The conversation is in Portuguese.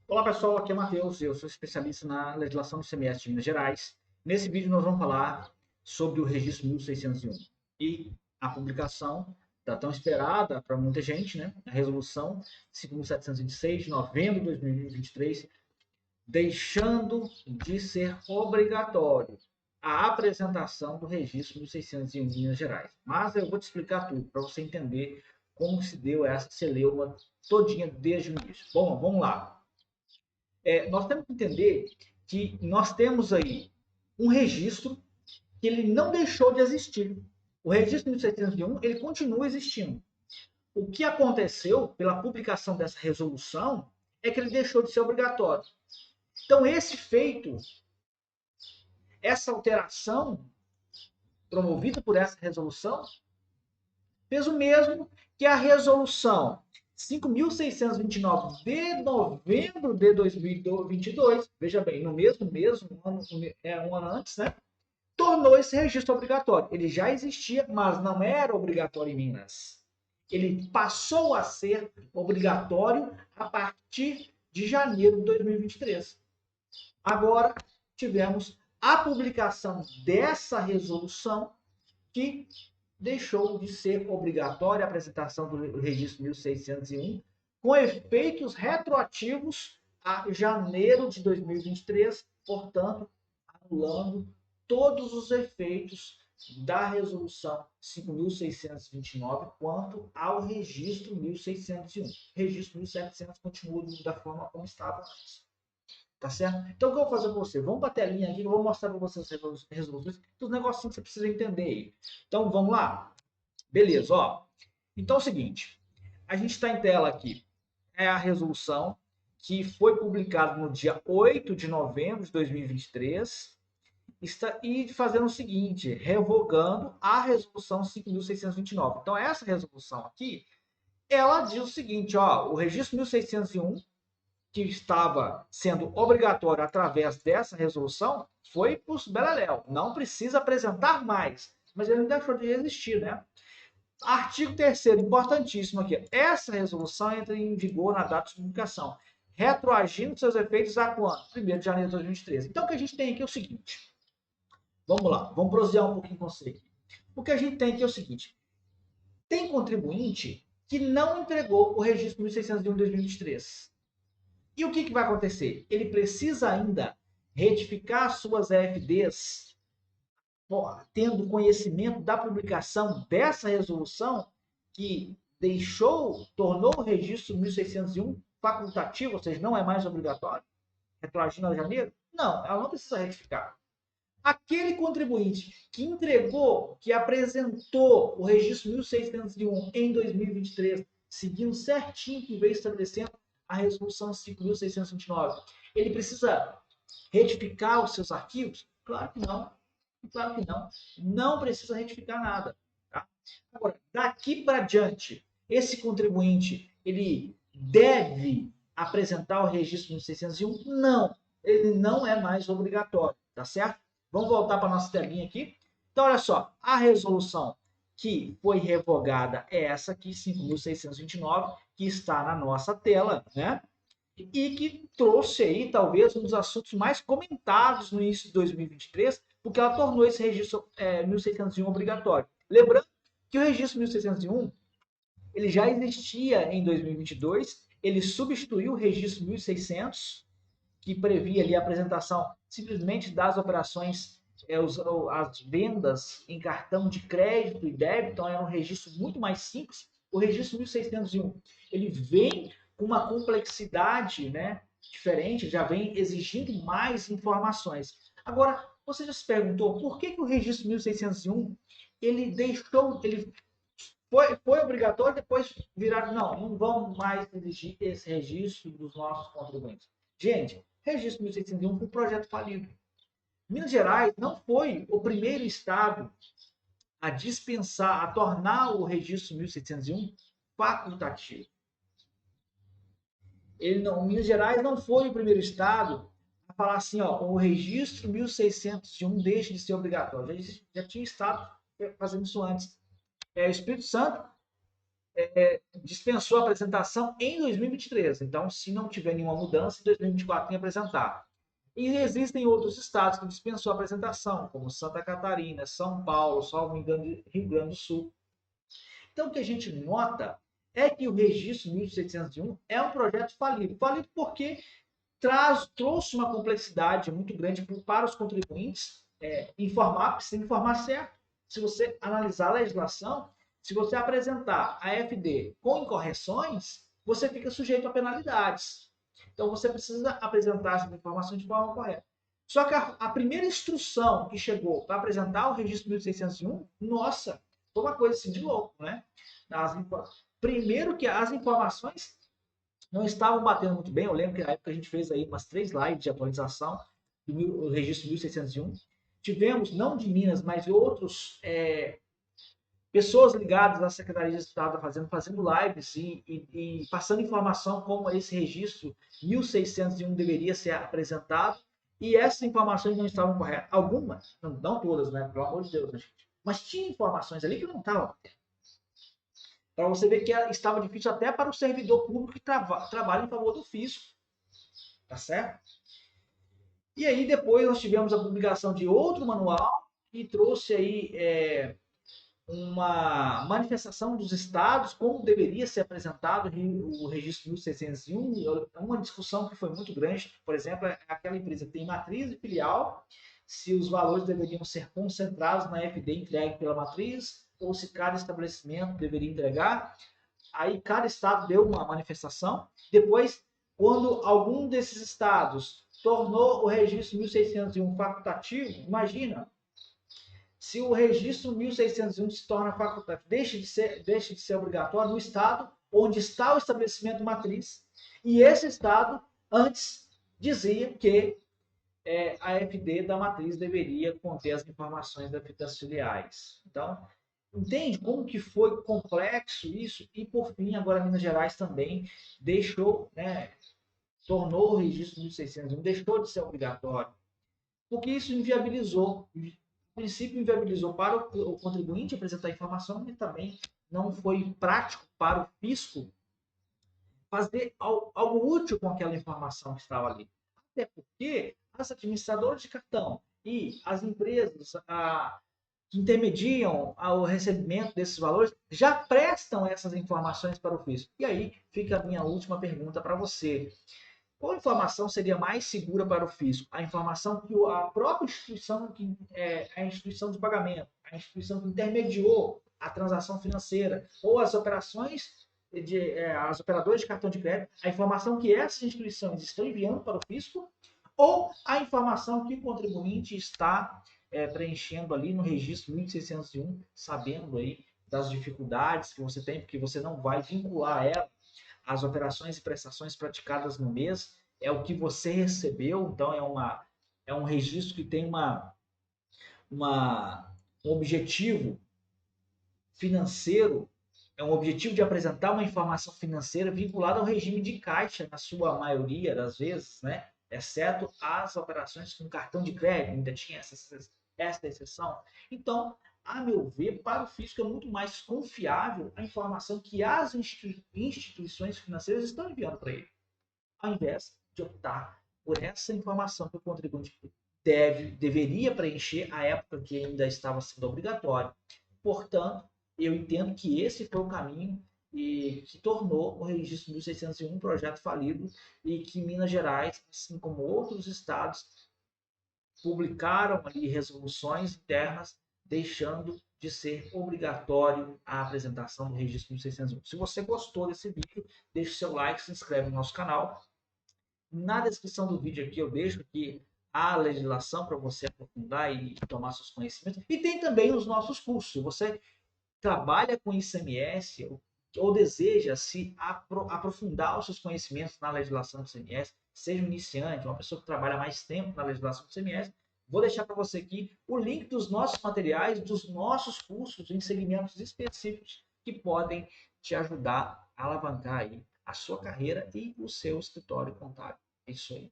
Olá pessoal, aqui é Matheus, eu sou especialista na legislação do CMS de Minas Gerais. Nesse vídeo nós vamos falar sobre o registro 1601 e a publicação da tão esperada para muita gente, né? A resolução 5.726 de novembro de 2023, deixando de ser obrigatório a apresentação do registro 1601 em Minas Gerais. Mas eu vou te explicar tudo para você entender como se deu essa celeuma todinha desde o início. Bom, vamos lá. Nós temos que entender que nós temos aí um registro que ele não deixou de existir. O registro 1701 ele continua existindo. O que aconteceu pela publicação dessa resolução é que ele deixou de ser obrigatório. Então, esse feito, essa alteração promovida por essa resolução, fez o mesmo que a resolução 5.629 de novembro de 2022, veja bem, no mesmo mês, um ano antes, né? Tornou esse registro obrigatório. Ele já existia, mas não era obrigatório em Minas. Ele passou a ser obrigatório a partir de janeiro de 2023. Agora, tivemos a publicação dessa resolução que deixou de ser obrigatória a apresentação do registro 1601, com efeitos retroativos a janeiro de 2023, portanto, anulando todos os efeitos da resolução 5.629 quanto ao registro 1601. Registro 1700 continua da forma como estava antes. Tá certo? Então, o que eu vou fazer com você? Vamos para a telinha aqui, eu vou mostrar para vocês as resoluções, os negocinhos que você precisa entender aí. Então, vamos lá? Beleza, ó. Então é o seguinte, a gente está em tela aqui. É a resolução que foi publicada no dia 8 de novembro de 2023 e fazendo o seguinte, revogando a resolução 5.629. Então essa resolução aqui, ela diz o seguinte, ó, o registro 1601 que estava sendo obrigatório através dessa resolução foi para os beleléu. Não precisa apresentar mais. Mas ele não deixou de existir, né? Artigo 3º, importantíssimo aqui. Essa resolução entra em vigor na data de publicação, retroagindo seus efeitos a quando? 1º de janeiro de 2013. Então, o que a gente tem aqui é o seguinte. Vamos lá, vamos prosear um pouquinho com você aqui. O que a gente tem aqui é o seguinte. Tem contribuinte que não entregou o registro 1601 de 2023. E o que vai acontecer? Ele precisa ainda retificar suas EFDs, tendo conhecimento da publicação dessa resolução que tornou o registro 1601 facultativo, ou seja, não é mais obrigatório, retroagindo a janeiro? Não, ela não precisa retificar. Aquele contribuinte que entregou, que apresentou o registro 1601 em 2023, seguindo certinho que veio estabelecendo a resolução 5.629, ele precisa retificar os seus arquivos? Claro que não. Claro que não. Não precisa retificar nada. Tá? Agora, daqui para diante, esse contribuinte, ele deve apresentar o registro 1601? Não. Ele não é mais obrigatório, tá certo? Vamos voltar para a nossa telinha aqui. Então, olha só, a resolução que foi revogada é essa aqui, 5.629, que está na nossa tela, né? E que trouxe aí talvez um dos assuntos mais comentados no início de 2023, porque ela tornou esse registro 1601 obrigatório. Lembrando que o registro 1601 ele já existia em 2022, ele substituiu o registro 1600, que previa ali a apresentação simplesmente das operações, as vendas em cartão de crédito e débito, então era um registro muito mais simples. O registro 1601 ele vem com uma complexidade, né, diferente, já vem exigindo mais informações. Agora, você já se perguntou por que o registro 1601 ele deixou, ele foi obrigatório, depois viraram, não vamos mais exigir esse registro dos nossos contribuintes. Gente, registro 1601 foi um projeto falido. Minas Gerais não foi o primeiro estado a dispensar, a tornar o registro 1601 facultativo. Minas Gerais não foi o primeiro estado a falar assim, ó, o registro 1601 deixa de ser obrigatório. Já tinha estado fazendo isso antes. O Espírito Santo dispensou a apresentação em 2023. Então, se não tiver nenhuma mudança, em 2024 tem que apresentar. E existem outros estados que dispensou a apresentação, como Santa Catarina, São Paulo, salvo engano, Rio Grande do Sul. Então, o que a gente nota é que o registro 1601 é um projeto falido. Falido porque trouxe uma complexidade muito grande para os contribuintes informar, você tem que informar certo. Se você analisar a legislação, se você apresentar a FD com incorreções, você fica sujeito a penalidades. Então, você precisa apresentar essas informações de forma correta. Só que a primeira instrução que chegou para apresentar o registro 1601, nossa, foi uma coisa assim de louco, né? Primeiro que as informações não estavam batendo muito bem. Eu lembro que na época a gente fez aí umas 3 lives de atualização do registro 1601. Tivemos, não de Minas, mas de outros pessoas ligadas à Secretaria de Estado fazendo lives e passando informação como esse registro 1601 deveria ser apresentado, e essas informações não estavam corretas. Algumas, não todas, né? Pelo amor de Deus, né, gente? Mas tinha informações ali que não estavam. Para você ver que estava difícil até para o servidor público que trabalha em favor do fisco. Tá certo? E aí depois nós tivemos a publicação de outro manual que trouxe aí uma manifestação dos estados, como deveria ser apresentado o registro 1601, uma discussão que foi muito grande. Por exemplo, aquela empresa que tem matriz e filial, se os valores deveriam ser concentrados na FD entregue pela matriz, ou se cada estabelecimento deveria entregar. Aí cada estado deu uma manifestação. Depois, quando algum desses estados tornou o registro 1601 facultativo, imagina, se o registro 1601 se torna facultativo, deixa de ser obrigatório no estado onde está o estabelecimento matriz, e esse estado antes dizia que a FD da matriz deveria conter as informações das filiais. Então, entende como que foi complexo isso? E, por fim, agora Minas Gerais também deixou, né, tornou o registro 1601, deixou de ser obrigatório, porque isso inviabilizou, no princípio inviabilizou para o contribuinte apresentar informação, e também não foi prático para o fisco fazer algo útil com aquela informação que estava ali. Até porque as administradoras de cartão e as empresas que intermediam o recebimento desses valores já prestam essas informações para o fisco. E aí fica a minha última pergunta para você. Qual informação seria mais segura para o fisco? A informação que a própria instituição, que é a instituição de pagamento, a instituição que intermediou a transação financeira, ou as operações as operadoras de cartão de crédito, a informação que essas instituições estão enviando para o fisco, ou a informação que o contribuinte está preenchendo ali no registro 1601, sabendo aí das dificuldades que você tem, porque você não vai vincular ela às operações e prestações praticadas no mês, é o que você recebeu, então é um registro que tem um objetivo financeiro, é um objetivo de apresentar uma informação financeira vinculada ao regime de caixa, na sua maioria das vezes, né? Exceto as operações com cartão de crédito, ainda tinha essa exceção. Então, a meu ver, para o fisco é muito mais confiável a informação que as instituições financeiras estão enviando para ele, ao invés de optar por essa informação que o contribuinte deveria preencher à época que ainda estava sendo obrigatório. Portanto, eu entendo que esse foi o caminho que tornou o registro 1601 um projeto falido, e que Minas Gerais, assim como outros estados, publicaram ali resoluções internas deixando de ser obrigatório a apresentação do registro 1601. Se você gostou desse vídeo, deixe seu like, se inscreve no nosso canal. Na descrição do vídeo aqui eu deixo aqui a legislação para você aprofundar e tomar seus conhecimentos. E tem também os nossos cursos. Se você trabalha com ICMS ou deseja se aprofundar os seus conhecimentos na legislação do ICMS, seja um iniciante, uma pessoa que trabalha mais tempo na legislação do ICMS, vou deixar para você aqui o link dos nossos materiais, dos nossos cursos em segmentos específicos que podem te ajudar a alavancar aí a sua carreira e o seu escritório contábil. É isso aí.